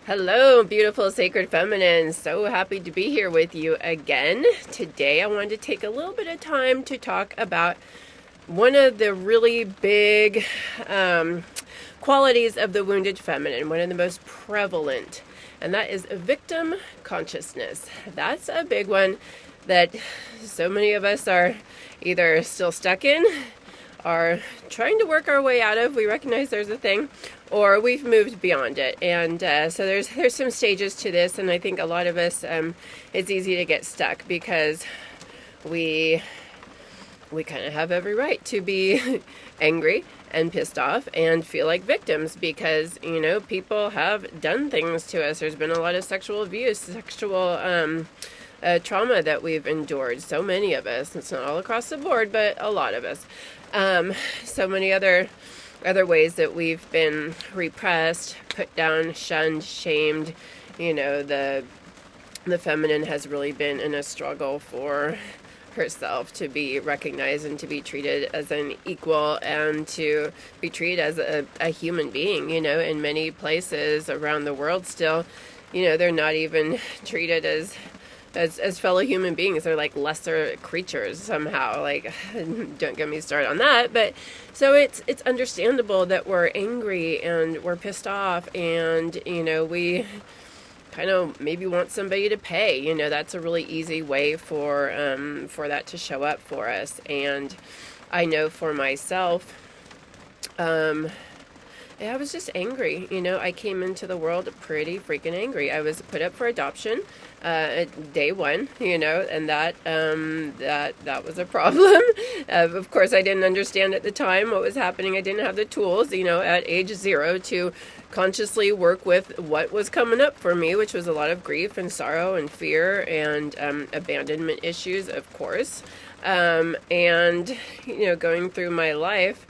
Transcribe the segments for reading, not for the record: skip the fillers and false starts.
Hello, beautiful sacred feminine. So happy to be here with you again. Today, I wanted to take a little bit of time to talk about one of the really big qualities of the wounded feminine, one of the most prevalent, and that is victim consciousness. That's a big one that so many of us are either still stuck in, are trying to work our way out of. We recognize there's a thing, or we've moved beyond it. And so there's some stages to this, and I think a lot of us, it's easy to get stuck because we kind of have every right to be angry and pissed off and feel like victims because, people have done things to us. There's been a lot of sexual abuse, sexual trauma that we've endured. So many of us. It's not all across the board, but a lot of us. So many other ways that we've been repressed, put down, shunned, shamed. The feminine has really been in a struggle for herself to be recognized and to be treated as an equal and to be treated as a human being. In many places around the world still, they're not even treated as fellow human beings. They're like lesser creatures somehow. Like, don't get me started on that. But so it's understandable that we're angry and we're pissed off, and we kind of maybe want somebody to pay. That's a really easy way for that to show up for us. And I know for myself, I was just angry. I came into the world pretty freaking angry. I was put up for adoption at day one, and that was a problem. Of course, I didn't understand at the time what was happening. I didn't have the tools, at age 0 to consciously work with what was coming up for me, which was a lot of grief and sorrow and fear and abandonment issues, of course. And, going through my life,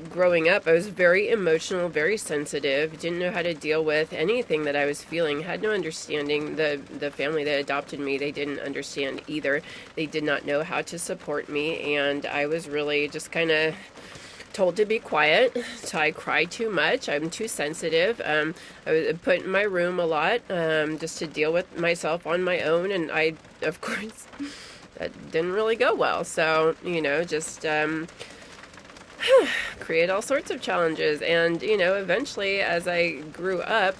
growing up, I was very emotional, very sensitive, didn't know how to deal with anything that I was feeling, had no understanding. The family that adopted me, they didn't understand either. They did not know how to support me, and I was really just kind of told to be quiet. So I cry too much. I'm too sensitive. I was put in my room a lot just to deal with myself on my own, and I, of course, that didn't really go well. So, just create all sorts of challenges. And, eventually as I grew up,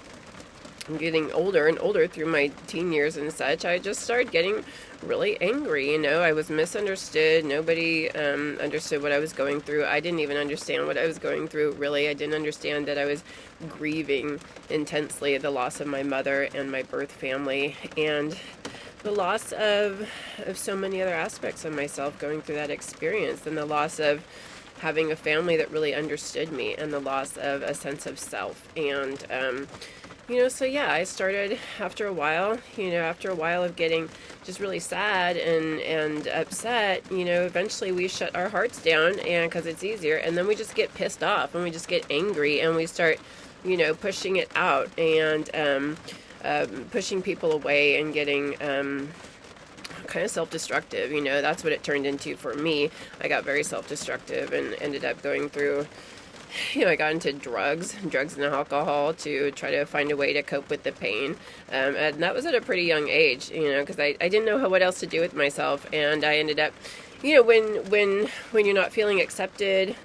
getting older and older through my teen years and such, I just started getting really angry. I was misunderstood. Nobody understood what I was going through. I didn't even understand what I was going through, really. I didn't understand that I was grieving intensely the loss of my mother and my birth family, and the loss of so many other aspects of myself going through that experience, and the loss of having a family that really understood me, and the loss of a sense of self. And so yeah, I started after a while of getting just really sad and upset, eventually we shut our hearts down, and because it's easier, and then we just get pissed off and we just get angry, and we start pushing it out, and pushing people away, and getting kind of self-destructive. That's what it turned into for me. I got very self-destructive and ended up going through, I got into drugs and alcohol to try to find a way to cope with the pain. And that was at a pretty young age, because I didn't know what else to do with myself. And I ended up, when you're not feeling accepted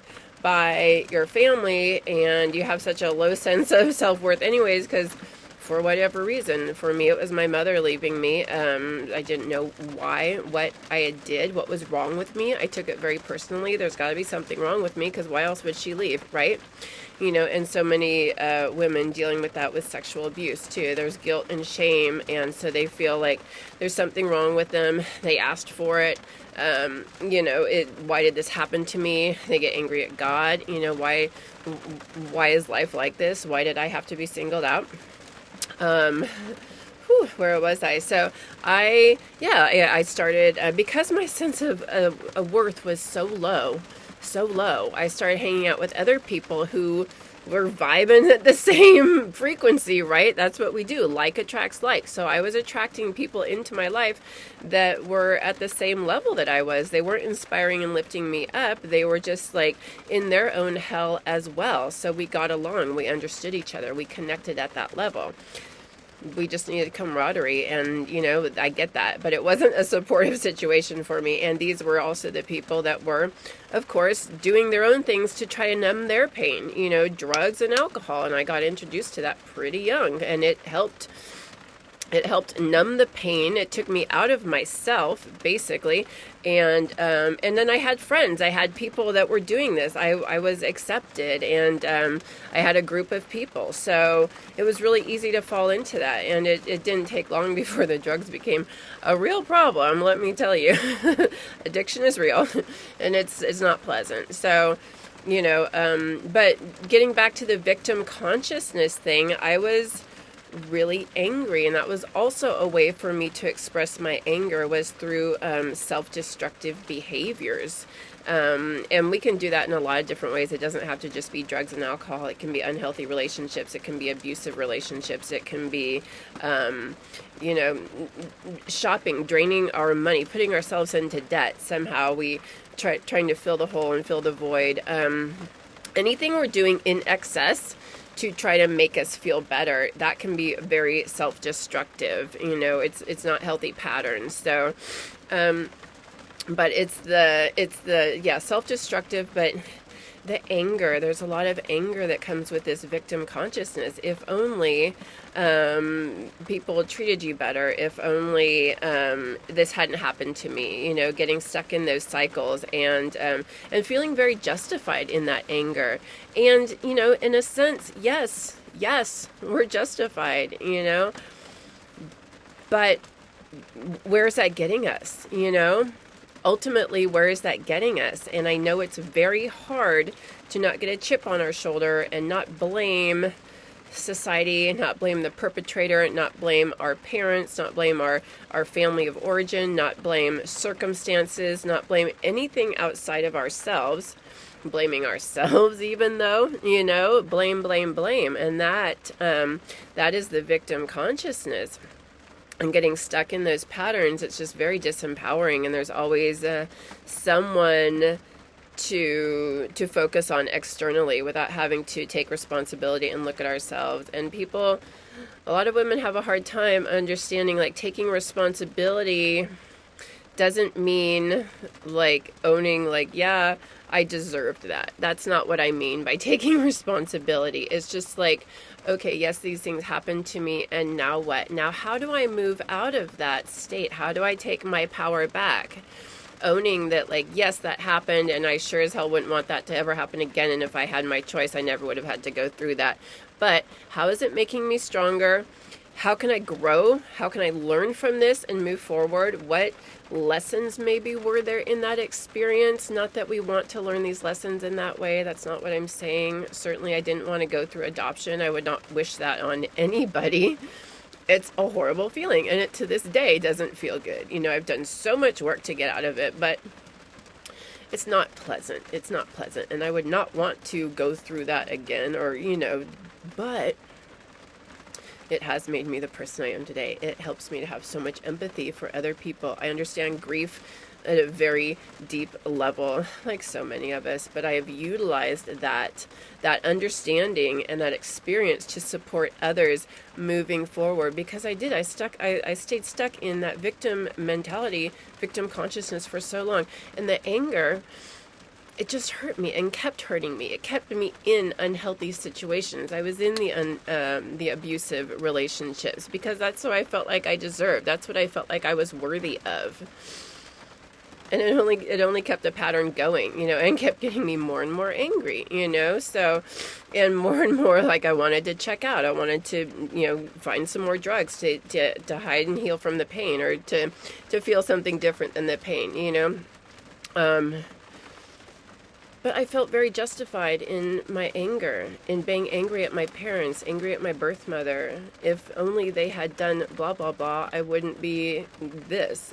by your family, and you have such a low sense of self-worth anyways, because for whatever reason, for me, it was my mother leaving me. I didn't know why, what I did, what was wrong with me. I took it very personally. There's got to be something wrong with me, because why else would she leave, right? And so many women dealing with that with sexual abuse too. There's guilt and shame, and so they feel like there's something wrong with them. They asked for it. Why did this happen to me? They get angry at God. Why is life like this? Why did I have to be singled out? Where was I? So I started, because my sense of worth was so low, I started hanging out with other people who were vibing at the same frequency, right? That's what we do. Like attracts like. So I was attracting people into my life that were at the same level that I was. They weren't inspiring and lifting me up. They were just like in their own hell as well. So we got along. We understood each other. We connected at that level. we just needed camaraderie, and I get that, but it wasn't a supportive situation for me. And these were also the people that were, of course, doing their own things to try to numb their pain, drugs and alcohol. And I got introduced to that pretty young, and it helped numb the pain. It took me out of myself, basically. And then I had friends. I had people that were doing this. I was accepted, and I had a group of people. So it was really easy to fall into that. And it didn't take long before the drugs became a real problem, let me tell you. Addiction is real, and it's not pleasant. So, but getting back to the victim consciousness thing, I was really angry, and that was also a way for me to express my anger, was through self-destructive behaviors. And we can do that in a lot of different ways. It doesn't have to just be drugs and alcohol. It can be unhealthy relationships. It can be abusive relationships. It can be, shopping, draining our money, putting ourselves into debt. Somehow we trying to fill the hole and fill the void. Anything we're doing in excess to try to make us feel better, that can be very self-destructive. It's not healthy patterns. So, but it's the self-destructive, but the anger, there's a lot of anger that comes with this victim consciousness. If only people treated you better, if only this hadn't happened to me, getting stuck in those cycles, and feeling very justified in that anger. And, in a sense, yes, we're justified, but where's that getting us, Ultimately, where is that getting us? And I know it's very hard to not get a chip on our shoulder and not blame society, not blame the perpetrator, not blame our parents, not blame our family of origin, not blame circumstances, not blame anything outside of ourselves. Blaming ourselves, even though, blame. And that is the victim consciousness. And getting stuck in those patterns, it's just very disempowering. And there's always someone to focus on externally without having to take responsibility and look at ourselves. And a lot of women have a hard time understanding, like, taking responsibility doesn't mean like owning, like, yeah, I deserved that. That's not what I mean by taking responsibility. It's just like, okay, yes, these things happened to me, and now what? Now, how do I move out of that state? How do I take my power back? Owning that, like, yes, that happened, and I sure as hell wouldn't want that to ever happen again, and if I had my choice, I never would have had to go through that. But how is it making me stronger? How can I grow? How can I learn from this and move forward? What lessons maybe were there in that experience? Not that we want to learn these lessons in that way. That's not what I'm saying. Certainly, I didn't want to go through adoption. I would not wish that on anybody. It's a horrible feeling, and it to this day doesn't feel good. I've done so much work to get out of it, but it's not pleasant. It's not pleasant, and I would not want to go through that again, but it has made me the person I am today. It helps me to have so much empathy for other people. I understand grief at a very deep level, like so many of us, but I have utilized that understanding and that experience to support others moving forward, because I stayed stuck in that victim mentality, victim consciousness for so long. And the anger, it just hurt me and kept hurting me. It kept me in unhealthy situations. I was in the abusive relationships because that's what I felt like I deserved. That's what I felt like I was worthy of. And it only kept the pattern going, and kept getting me more and more angry, so, and more like I wanted to check out. I wanted to, find some more drugs to hide and heal from the pain, or to feel something different than the pain, But I felt very justified in my anger, in being angry at my parents, angry at my birth mother. If only they had done blah, blah, blah, I wouldn't be this,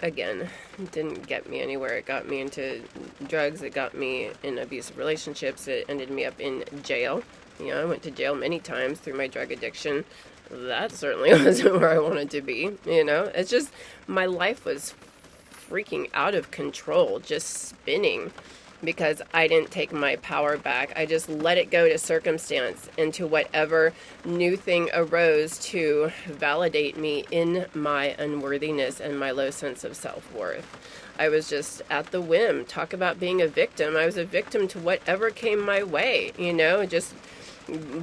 Again, it didn't get me anywhere. It got me into drugs. It got me in abusive relationships. It ended me up in jail. I went to jail many times through my drug addiction. That certainly wasn't where I wanted to be, It's just, my life was freaking out of control, just spinning. because I didn't take my power back. I just let it go to circumstance and to whatever new thing arose to validate me in my unworthiness and my low sense of self-worth. I was just at the whim. Talk about being a victim. I was a victim to whatever came my way, just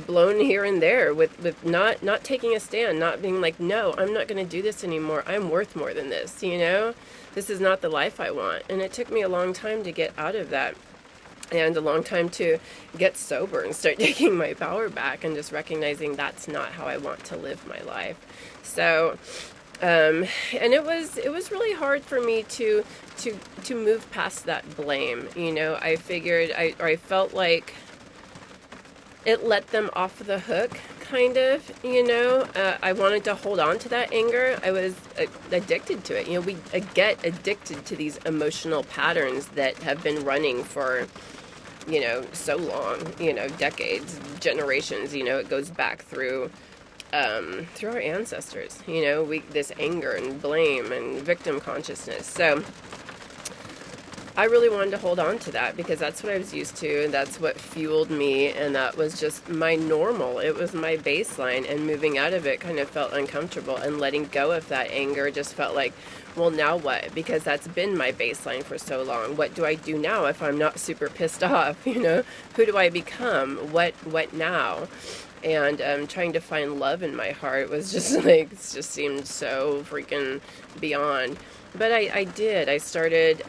blown here and there with not taking a stand, not being like, no, I'm not going to do this anymore. I'm worth more than this, This is not the life I want. And it took me a long time to get out of that, and a long time to get sober and start taking my power back and just recognizing that's not how I want to live my life. So, and it was really hard for me to move past that blame. I figured I felt like it let them off the hook, kind of, I wanted to hold on to that anger. I was addicted to it. We get addicted to these emotional patterns that have been running for, so long, decades, generations, it goes back through our ancestors, this anger and blame and victim consciousness. So I really wanted to hold on to that because that's what I was used to, and that's what fueled me, and that was just my normal. It was my baseline, and moving out of it kind of felt uncomfortable, and letting go of that anger just felt like, well, now what? Because that's been my baseline for so long. What do I do now if I'm not super pissed off? Who do I become? What now? And trying to find love in my heart was just like, it just seemed so freaking beyond. But I did. I started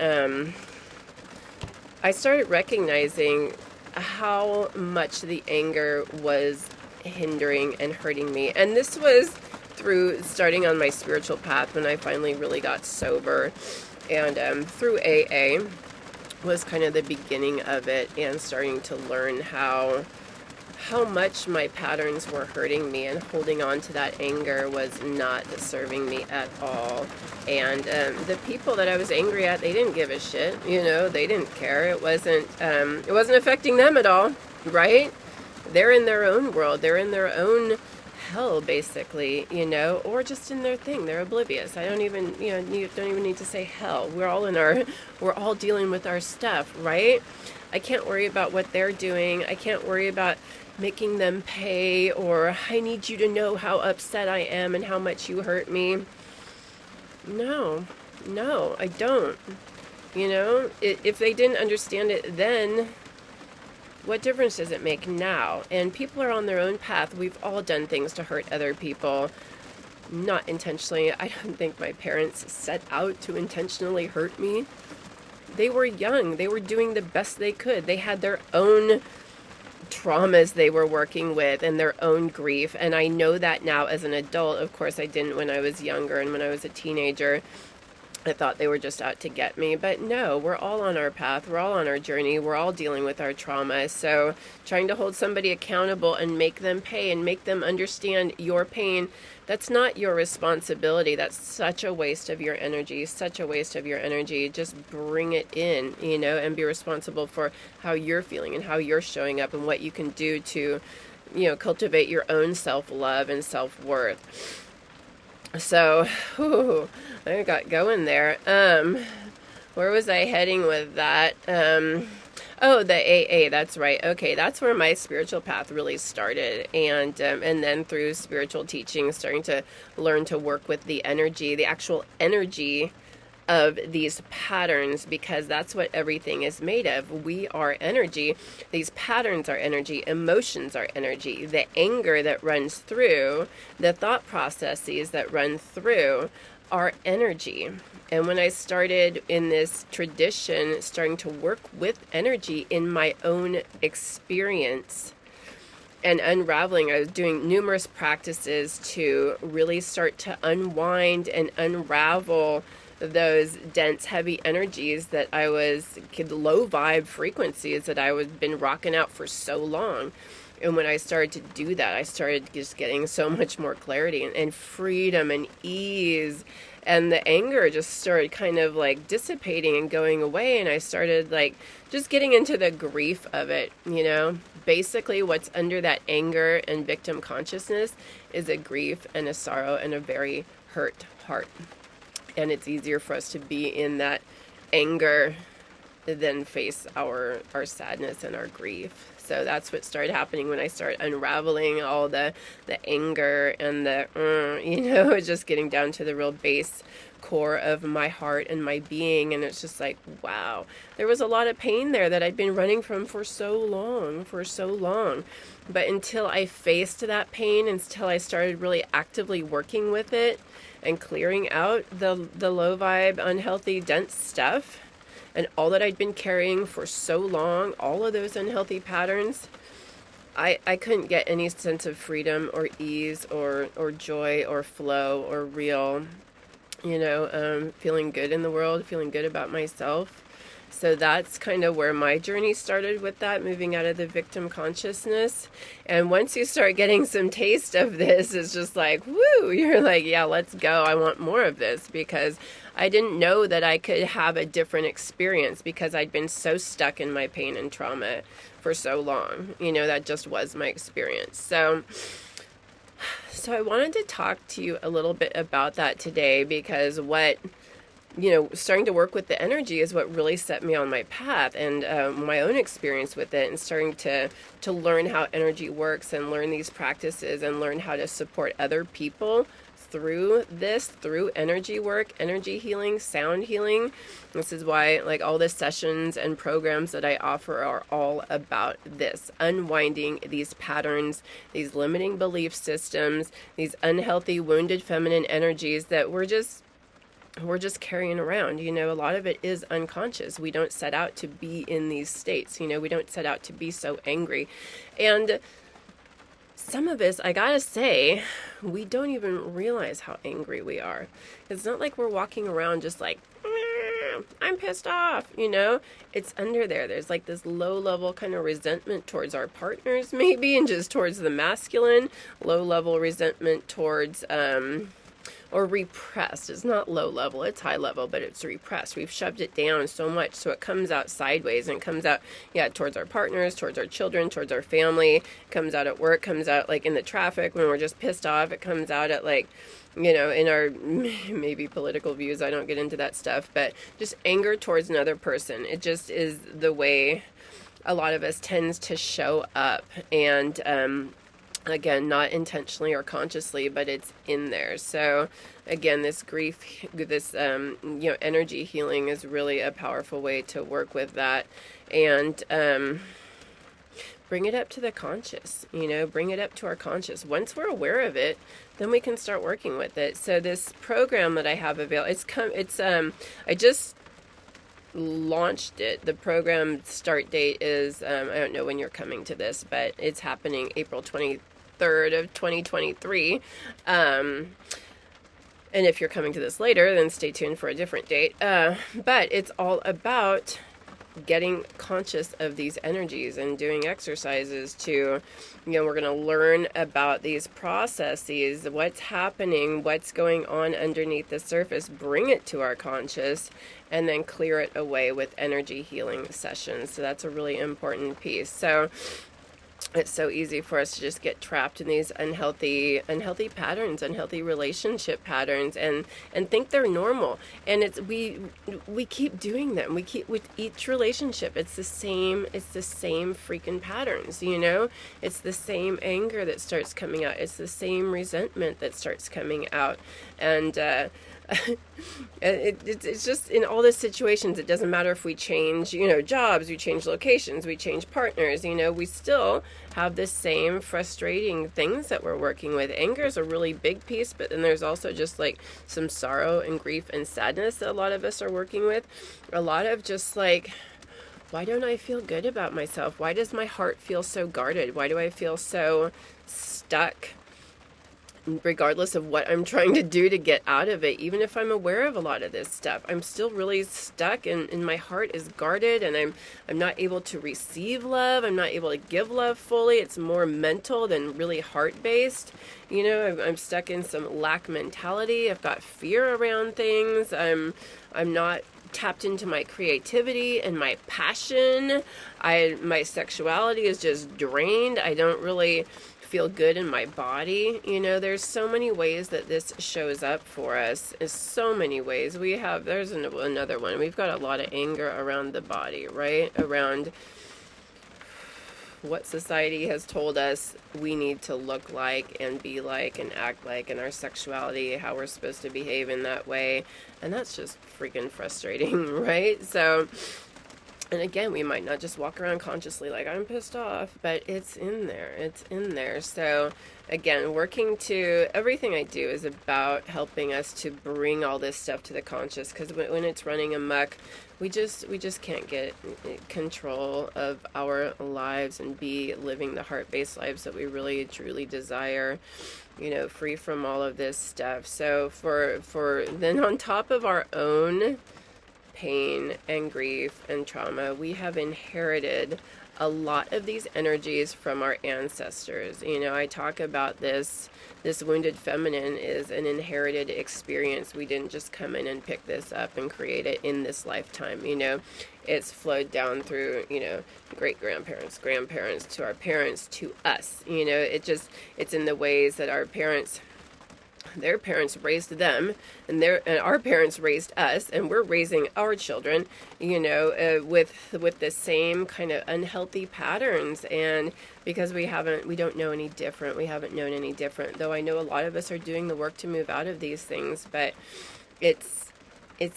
recognizing how much the anger was hindering and hurting me. And this was through starting on my spiritual path when I finally really got sober. And through AA was kind of the beginning of it, and starting to learn how much my patterns were hurting me, and holding on to that anger was not serving me at all. And the people that I was angry at, they didn't give a shit, they didn't care. It wasn't affecting them at all, right? They're in their own world, they're in their own hell, basically, or just in their thing. They're oblivious. I don't even, you don't even need to say hell. We're all dealing with our stuff, right? I can't worry about what they're doing. I can't worry about making them pay, or I need you to know how upset I am and how much you hurt me. No, I don't. If they didn't understand it then, what difference does it make now? And people are on their own path. We've all done things to hurt other people. Not intentionally. I don't think my parents set out to intentionally hurt me. They were young. They were doing the best they could. They had their own traumas they were working with and their own grief. And I know that now as an adult. Of course, I didn't when I was younger and when I was a teenager. I thought they were just out to get me. But no, we're all on our path. We're all on our journey. We're all dealing with our trauma. So trying to hold somebody accountable and make them pay and make them understand your pain, that's not your responsibility. That's such a waste of your energy, such a waste of your energy. Just bring it in, and be responsible for how you're feeling and how you're showing up and what you can do to, cultivate your own self-love and self-worth. So, I got going there. Where was I heading with that? Oh, the AA, that's right. Okay, that's where my spiritual path really started. And then through spiritual teaching, starting to learn to work with the energy, the actual energy of these patterns, because that's what everything is made of. We are energy. These patterns are energy. Emotions are energy. The anger that runs through, the thought processes that run through are energy. And when I started in this tradition, starting to work with energy in my own experience and unraveling, I was doing numerous practices to really start to unwind and unravel those dense, heavy energies that I was, low vibe frequencies that I was been rocking out for so long. And when I started to do that, I started just getting so much more clarity and freedom and ease. And the anger just started kind of like dissipating and going away. And I started like just getting into the grief of it, Basically what's under that anger and victim consciousness is a grief and a sorrow and a very hurt heart. And it's easier for us to be in that anger then face our sadness and our grief. So that's what started happening when I started unraveling all the anger and the, just getting down to the real base core of my heart and my being. And it's just like, wow, there was a lot of pain there that I'd been running from for so long. But until I faced that pain, until I started really actively working with it and clearing out the low vibe, unhealthy, dense stuff, and all that I'd been carrying for so long, all of those unhealthy patterns, I couldn't get any sense of freedom or ease or joy or flow or real, feeling good in the world, feeling good about myself. So that's kind of where my journey started with that, moving out of the victim consciousness. And once you start getting some taste of this, it's just like, woo, you're like, yeah, let's go. I want more of this, because I didn't know that I could have a different experience because I'd been so stuck in my pain and trauma for so long. That just was my experience. So I wanted to talk to you a little bit about that today, because starting to work with the energy is what really set me on my path, and my own experience with it, and starting to learn how energy works and learn these practices and learn how to support other people through energy work, energy healing, sound healing. This is why all the sessions and programs that I offer are all about this, unwinding these patterns, these limiting belief systems, these unhealthy, wounded feminine energies that we're just carrying around. A lot of it is unconscious. We don't set out to be in these states. We don't set out to be so angry. And some of us, I gotta say, we don't even realize how angry we are. It's not like we're walking around just like, I'm pissed off, It's under there. There's this low level kind of resentment towards our partners, maybe, and just towards the masculine, low level resentment towards, or repressed. It's not low level, it's high level, but it's repressed. We've shoved it down so much, so it comes out sideways, and it comes out, towards our partners, towards our children, towards our family. It comes out at work, comes out in the traffic when we're just pissed off. It comes out at in our maybe political views. I don't get into that stuff, but just anger towards another person. It just is the way a lot of us tends to show up, and again, not intentionally or consciously, but it's in there. So again, this grief, this, energy healing is really a powerful way to work with that, and bring it up to the conscious, bring it up to our conscious. Once we're aware of it, then we can start working with it. So this program that I have available, I just launched it. The program start date is, I don't know when you're coming to this, but it's happening April 23rd of 2023. And if you're coming to this later, then stay tuned for a different date. But it's all about getting conscious of these energies and doing exercises to, we're going to learn about these processes, what's happening, what's going on underneath the surface, bring it to our conscious, and then clear it away with energy healing sessions. So that's a really important piece. So it's so easy for us to just get trapped in these unhealthy patterns, unhealthy relationship patterns, and think they're normal. And we keep doing them. We keep, with each relationship, it's the same freaking patterns, It's the same anger that starts coming out. It's the same resentment that starts coming out. And it's just in all these situations, it doesn't matter if we change, jobs, we change locations, we change partners, we still have the same frustrating things that we're working with. Anger is a really big piece, but then there's also just some sorrow and grief and sadness that a lot of us are working with. A lot of just why don't I feel good about myself? Why does my heart feel so guarded? Why do I feel so stuck? Regardless of what I'm trying to do to get out of it, even if I'm aware of a lot of this stuff, I'm still really stuck, and my heart is guarded, and I'm not able to receive love. I'm not able to give love fully. It's more mental than really heart-based. I'm stuck in some lack mentality. I've got fear around things. I'm not tapped into my creativity and my passion. My sexuality is just drained. I don't really feel good in my body. You know, there's so many ways that this shows up for us. There's so many ways. There's another one. We've got a lot of anger around the body, right? Around what society has told us we need to look like and be like and act like, and our sexuality, how we're supposed to behave in that way. And that's just freaking frustrating, right? So, and again, we might not just walk around consciously like, I'm pissed off, but it's in there. It's in there. So again, everything I do is about helping us to bring all this stuff to the conscious, because when it's running amok, we just can't get control of our lives and be living the heart-based lives that we really truly desire, you know, free from all of this stuff. So for then, on top of our own pain and grief and trauma, we have inherited a lot of these energies from our ancestors. You know, I talk about this wounded feminine is an inherited experience. We didn't just come in and pick this up and create it in this lifetime. You know, it's flowed down through, you know, great grandparents, to our parents, to us. You know, it's in the ways that their parents raised them, and our parents raised us, and we're raising our children, you know, with the same kind of unhealthy patterns. And because we don't know any different, we haven't known any different, though I know a lot of us are doing the work to move out of these things, but it's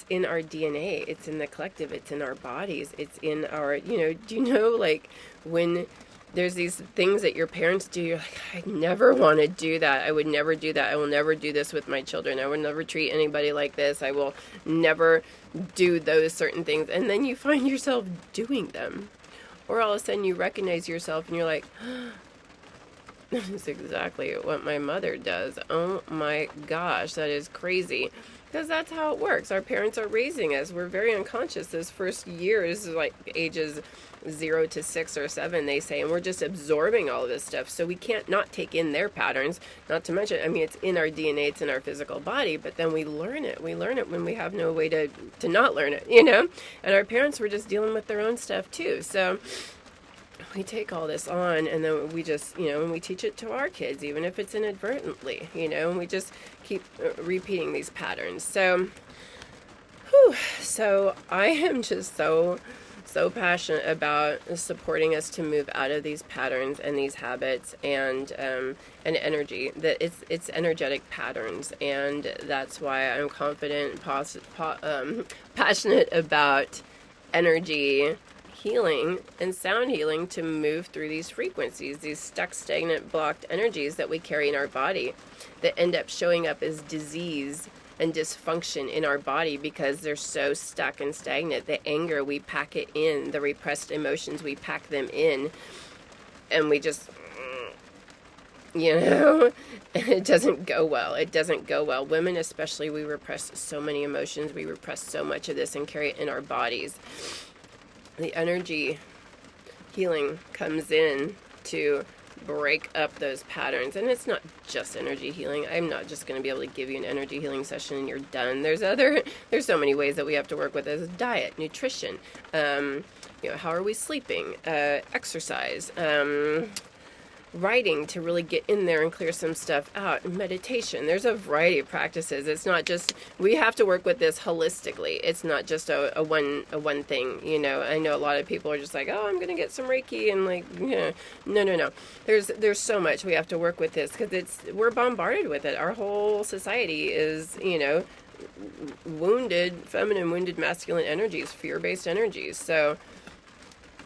in our DNA, it's in the collective, it's in our bodies, it's in our, you know, do you know, like, when there's these things that your parents do, you're like, I never want to do that. I would never do that. I will never do this with my children. I would never treat anybody like this. I will never do those certain things. And then you find yourself doing them. Or all of a sudden you recognize yourself and you're like, this is exactly what my mother does. Oh my gosh, that is crazy. Because that's how it works. Our parents are raising us. We're very unconscious those first years, like ages 0 to 6 or 7, they say, and we're just absorbing all of this stuff. So we can't not take in their patterns, not to mention, I mean, it's in our DNA, it's in our physical body, but then we learn it. We learn it when we have no way to not learn it, you know? And our parents were just dealing with their own stuff too. So we take all this on, and then we just, you know, and we teach it to our kids, even if it's inadvertently, you know, and we just keep repeating these patterns. So, so I am just so passionate about supporting us to move out of these patterns and these habits and energy, that it's energetic patterns. And that's why I'm confident and passionate about energy healing and sound healing to move through these frequencies, these stuck, stagnant, blocked energies that we carry in our body that end up showing up as disease and dysfunction in our body because they're so stuck and stagnant. The anger, we pack it in. The repressed emotions, we pack them in. And we just, you know, it doesn't go well. It doesn't go well. Women especially, we repress so many emotions. We repress so much of this and carry it in our bodies. The energy healing comes in to break up those patterns. And it's not just energy healing. I'm not just going to be able to give you an energy healing session and you're done. There's so many ways that we have to work with as diet, nutrition, you know, how are we sleeping, exercise, writing to really get in there and clear some stuff out, meditation. There's a variety of practices. It's not just, we have to work with this holistically. It's not just a one thing, you know. I know a lot of people are just like, oh, I'm going to get some Reiki, and like, yeah. No. There's so much we have to work with this because we're bombarded with it. Our whole society is, you know, wounded feminine, wounded masculine energies, fear-based energies. So,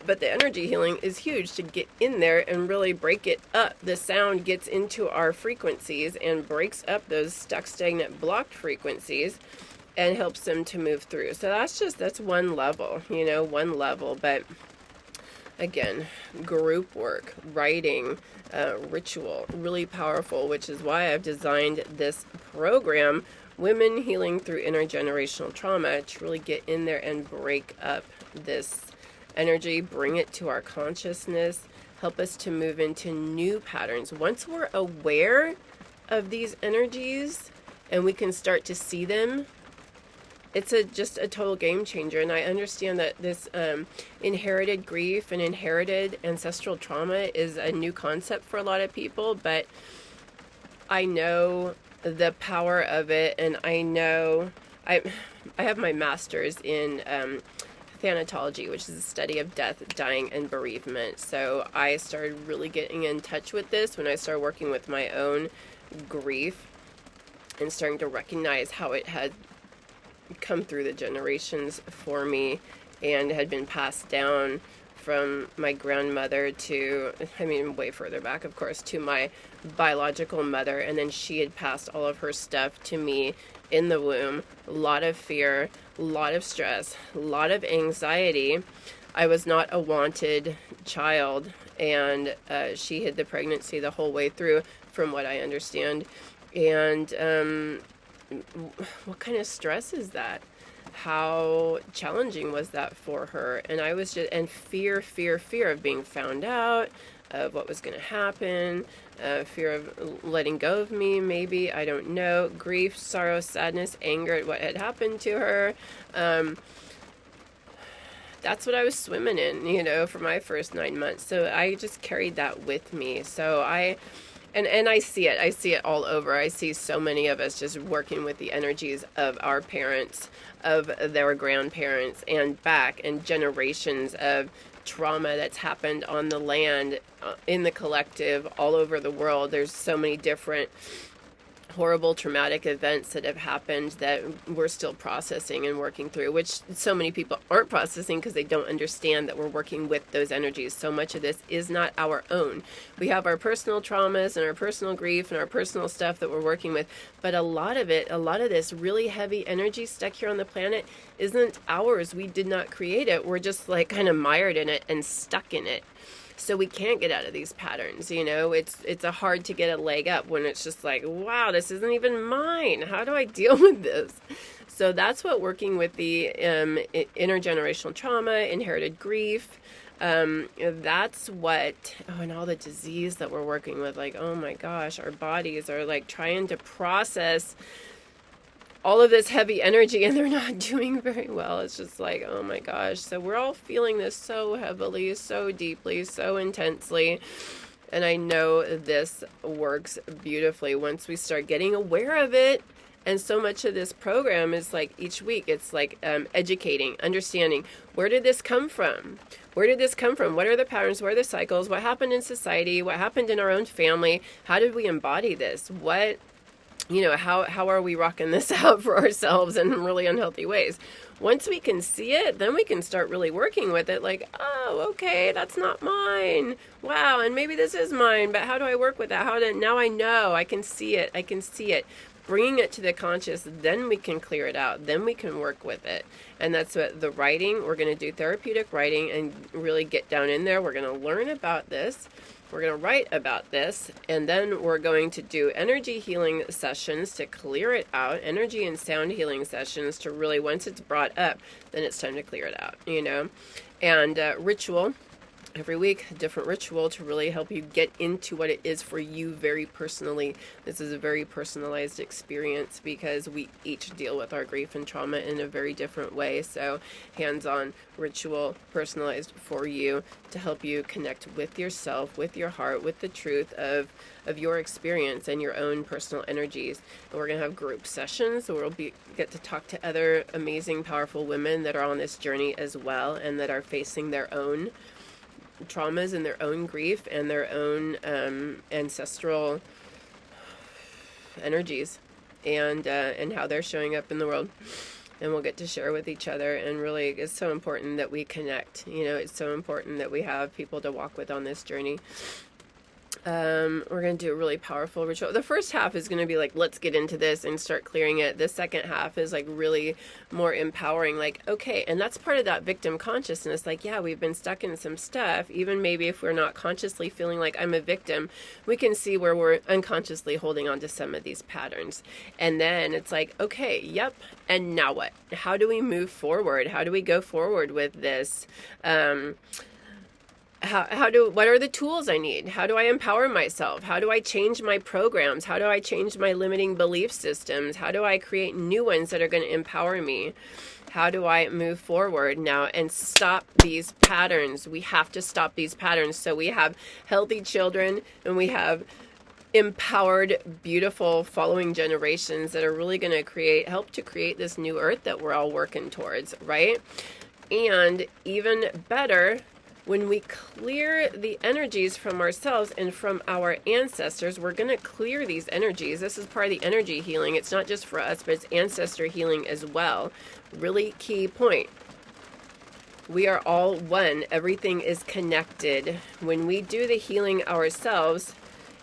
but the energy healing is huge to get in there and really break it up. The sound gets into our frequencies and breaks up those stuck, stagnant, blocked frequencies and helps them to move through. So that's one level, you know, one level. But again, group work, writing, ritual, really powerful, which is why I've designed this program, Women Healing Through Intergenerational Trauma, to really get in there and break up this energy, bring it to our consciousness, help us to move into new patterns. Once we're aware of these energies and we can start to see them, it's just a total game changer. And I understand that this inherited grief and inherited ancestral trauma is a new concept for a lot of people, but I know the power of it, and I know I have my master's in thanatology, which is the study of death, dying, and bereavement. So I started really getting in touch with this when I started working with my own grief and starting to recognize how it had come through the generations for me and had been passed down from my grandmother to, I mean, way further back, of course, to my biological mother. And then she had passed all of her stuff to me in the womb. A lot of fear, a lot of stress, a lot of anxiety. I was not a wanted child, and she hid the pregnancy the whole way through, from what I understand. And what kind of stress is that? How challenging was that for her? And I was just, and fear of being found out, of what was going to happen, fear of letting go of me, maybe, I don't know, grief, sorrow, sadness, anger at what had happened to her. That's what I was swimming in, you know, for my first 9 months. So I just carried that with me. So and I see it all over. I see so many of us just working with the energies of our parents, of their grandparents, and back, and generations of trauma that's happened on the land, in the collective, all over the world. There's so many different horrible traumatic events that have happened that we're still processing and working through, which so many people aren't processing because they don't understand that we're working with those energies. So much of this is not our own. We have our personal traumas and our personal grief and our personal stuff that we're working with, but a lot of this really heavy energy stuck here on the planet isn't ours. We did not create it. We're just like kind of mired in it and stuck in it. So we can't get out of these patterns, you know. It's a hard to get a leg up when it's just like, wow, this isn't even mine. How do I deal with this? So that's what working with the intergenerational trauma, inherited grief, that's what, and all the disease that we're working with, like, oh my gosh, our bodies are like trying to process all of this heavy energy, and they're not doing very well. It's just like, oh my gosh. So we're all feeling this so heavily, so deeply, so intensely. And I know this works beautifully once we start getting aware of it. And so much of this program is like each week, it's like educating, understanding, where did this come from? Where did this come from? What are the patterns? What are the cycles? What happened in society? What happened in our own family? How did we embody this? What, you know, how are we rocking this out for ourselves in really unhealthy ways? Once we can see it, then we can start really working with it. Like, oh, okay, that's not mine. Wow, and maybe this is mine, but how do I work with that? Now I know, I can see it. Bringing it to the conscious, then we can clear it out. Then we can work with it. And that's what the writing, we're going to do therapeutic writing and really get down in there. We're going to learn about this. We're going to write about this, and then we're going to do energy healing sessions to clear it out, energy and sound healing sessions to really, once it's brought up, then it's time to clear it out, you know, and ritual. Every week, a different ritual to really help you get into what it is for you very personally. This is a very personalized experience because we each deal with our grief and trauma in a very different way. So hands-on ritual, personalized for you to help you connect with yourself, with your heart, with the truth of your experience and your own personal energies. And we're going to have group sessions, so we'll get to talk to other amazing, powerful women that are on this journey as well and that are facing their own traumas and their own grief and their own ancestral energies and how they're showing up in the world. And we'll get to share with each other. And really, it's so important that we connect. You know, it's so important that we have people to walk with on this journey. We're going to do a really powerful ritual. The first half is going to be like, let's get into this and start clearing it. The second half is like really more empowering, like, okay, and that's part of that victim consciousness. Like, yeah, we've been stuck in some stuff. Even maybe if we're not consciously feeling like I'm a victim, we can see where we're unconsciously holding on to some of these patterns. And then it's like, okay, yep. And now what? How do we move forward? How do we go forward with this? what are the tools I need? How do I empower myself? How do I change my programs? How do I change my limiting belief systems? How do I create new ones that are going to empower me? How do I move forward now and stop these patterns? We have to stop these patterns so we have healthy children and we have empowered, beautiful following generations that are really going to help to create this new earth that we're all working towards, right? And even better, when we clear the energies from ourselves and from our ancestors, we're going to clear these energies. This is part of the energy healing. It's not just for us, but it's ancestor healing as well. Really key point. We are all one. Everything is connected. When we do the healing ourselves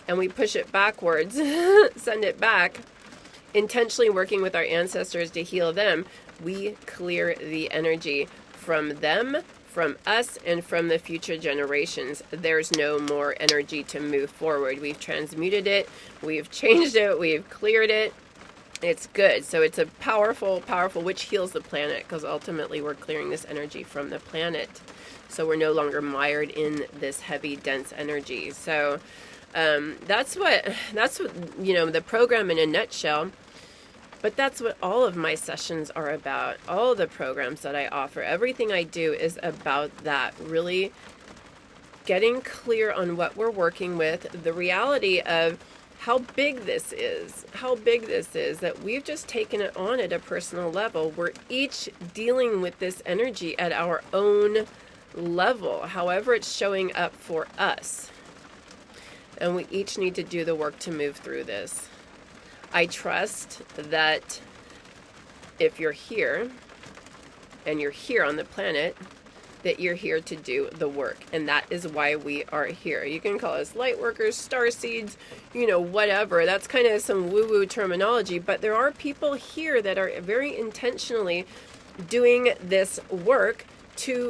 and we push it backwards, send it back, intentionally working with our ancestors to heal them, we clear the energy from them, from us, and from the future generations. There's no more energy to move forward. We've transmuted it, we've changed it, we've cleared it. It's good. So it's a powerful, which heals the planet, because ultimately we're clearing this energy from the planet. So we're no longer mired in this heavy, dense energy. So that's what, the program in a nutshell. But that's what all of my sessions are about. All the programs that I offer, everything I do is about that. Really getting clear on what we're working with, the reality of how big this is, that we've just taken it on at a personal level. We're each dealing with this energy at our own level, however it's showing up for us. And we each need to do the work to move through this. I trust that if you're here and you're here on the planet, that you're here to do the work. And that is why we are here. You can call us light workers, star seeds, whatever. That's kind of some woo-woo terminology. But there are people here that are very intentionally doing this work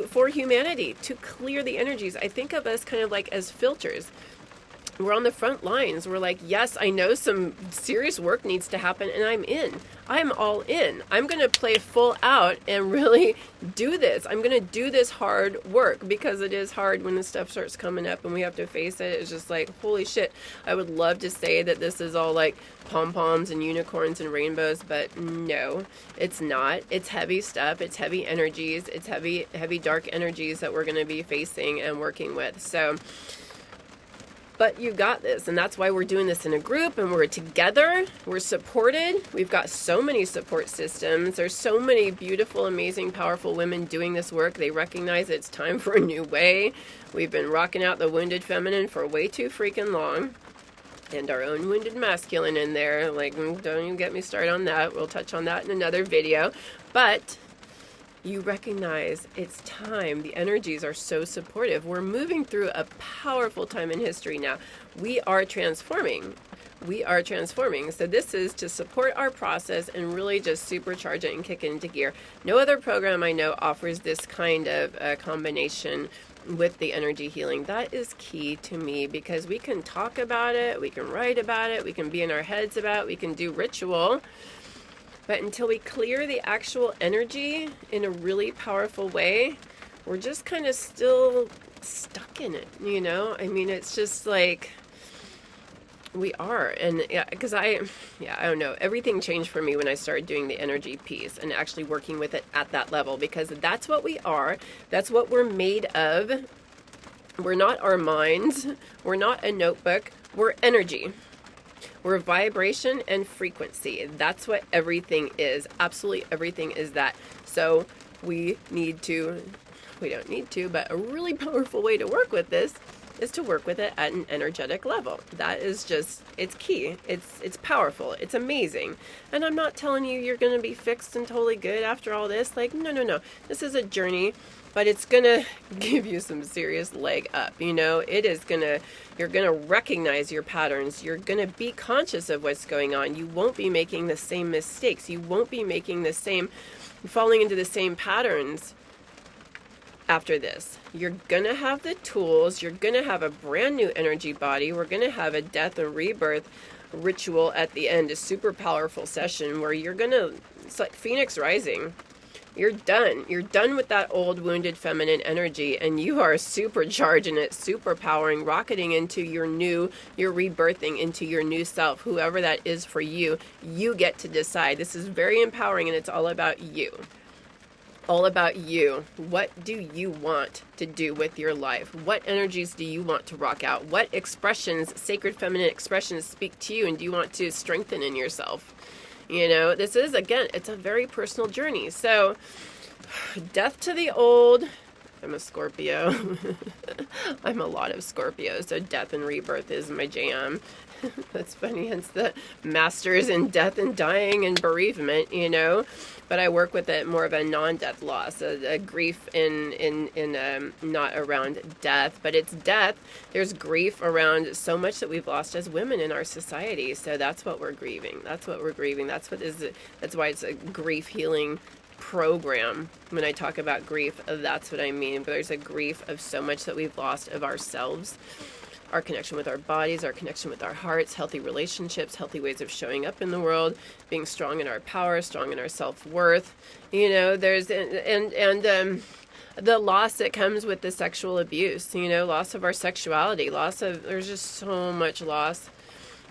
for humanity, to clear the energies. I think of us kind of like as filters. We're on the front lines. We're like, yes, I know some serious work needs to happen, and I'm in. I'm all in. I'm going to play full out and really do this. I'm going to do this hard work, because it is hard when the stuff starts coming up and we have to face it. It's just like, holy shit. I would love to say that this is all like pom-poms and unicorns and rainbows, but no, it's not. It's heavy stuff. It's heavy energies. It's heavy, dark energies that we're going to be facing and working with. So, but you got this, and that's why we're doing this in a group, and we're together, we're supported. We've got so many support systems. There's so many beautiful, amazing, powerful women doing this work. They recognize it's time for a new way. We've been rocking out the wounded feminine for way too freaking long, and our own wounded masculine in there. Like, don't even get me started on that. We'll touch on that in another video. But you recognize it's time. The energies are so supportive. We're moving through a powerful time in history now. We are transforming. So this is to support our process and really just supercharge it and kick it into gear. No other program I know offers this kind of combination with the energy healing. That is key to me, because we can talk about it, we can write about it, we can be in our heads about it, we can do ritual. But until we clear the actual energy in a really powerful way, we're just kind of still stuck in it, I mean, it's just like we are. And yeah, because I don't know. Everything changed for me when I started doing the energy piece and actually working with it at that level, because that's what we are. That's what we're made of. We're not our minds. We're not a notebook. We're energy. We're vibration and frequency. That's what everything is. Absolutely everything is that. So we don't need to, but a really powerful way to work with this is to work with it at an energetic level. That is just, it's key. It's powerful. It's amazing. And I'm not telling you you're going to be fixed and totally good after all this. Like, no. This is a journey. But it's going to give you some serious leg up, It is you're going to recognize your patterns. You're going to be conscious of what's going on. You won't be making the same mistakes. You won't be falling into the same patterns after this. You're going to have the tools. You're going to have a brand new energy body. We're going to have a death and rebirth ritual at the end, a super powerful session where it's like Phoenix Rising. You're done. You're done with that old wounded feminine energy, and you are supercharging it, superpowering, rocketing into your you're rebirthing into your new self, whoever that is for you. You get to decide. This is very empowering, and it's all about you. All about you. What do you want to do with your life? What energies do you want to rock out? What expressions, sacred feminine expressions, speak to you and do you want to strengthen in yourself? You know, this is, again, it's a very personal journey. So, death to the old. I'm a Scorpio. I'm a lot of Scorpios, so death and rebirth is my jam. That's funny, hence the masters in death and dying and bereavement, you know. But I work with it more of a non-death loss, a grief in not around death, but it's death. There's grief around so much that we've lost as women in our society. So that's what we're grieving. That's what we're grieving. That's why it's a grief healing program. When I talk about grief, that's what I mean. But there's a grief of so much that we've lost of ourselves. Our connection with our bodies, our connection with our hearts, healthy relationships, healthy ways of showing up in the world, being strong in our power, strong in our self-worth. You know, there's, the loss that comes with the sexual abuse, you know, loss of our sexuality, there's just so much loss.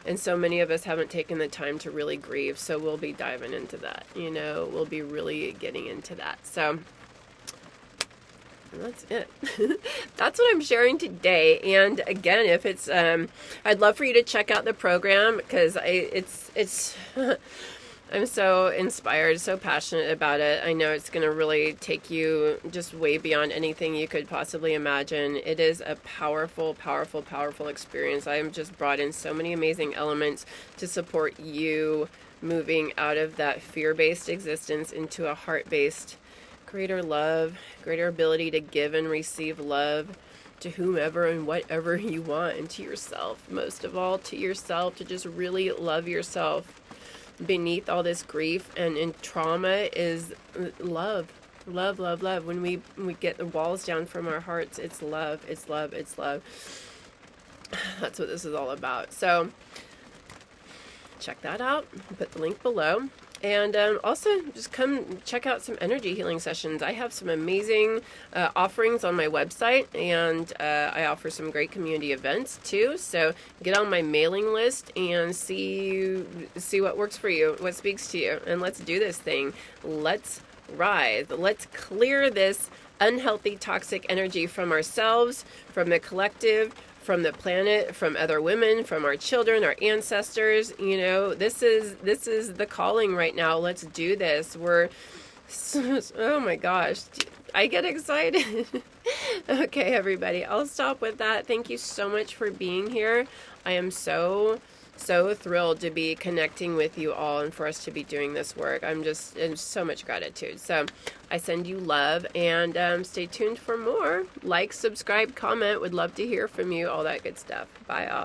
And so many of us haven't taken the time to really grieve. So we'll be diving into that, you know, we'll be really getting into that. So that's it. That's what I'm sharing today. And again, if it's, I'd love for you to check out the program because it's, I'm so inspired, so passionate about it. I know it's going to really take you just way beyond anything you could possibly imagine. It is a powerful, powerful, powerful experience. I am just brought in so many amazing elements to support you moving out of that fear-based existence into a heart-based greater love, greater ability to give and receive love to whomever and whatever you want, and to yourself, most of all, to yourself, to just really love yourself. Beneath all this grief and trauma is love. Love, love, love. When we get the walls down from our hearts, it's love, it's love, it's love. That's what this is all about. So check that out. I'll put the link below. And also, just come check out some energy healing sessions. I have some amazing offerings on my website, and I offer some great community events too. So get on my mailing list and see what works for you, what speaks to you, and let's do this thing. Let's rise. Let's clear this unhealthy, toxic energy from ourselves, from the collective, from the planet, from other women, from our children, our ancestors. You know, this is the calling right now. Let's do this. Oh my gosh, I get excited. Okay, everybody, I'll stop with that. Thank you so much for being here. I am so thrilled to be connecting with you all and for us to be doing this work. I'm just in so much gratitude. So I send you love, and stay tuned for more. Like, subscribe, comment. Would love to hear from you. All that good stuff. Bye all.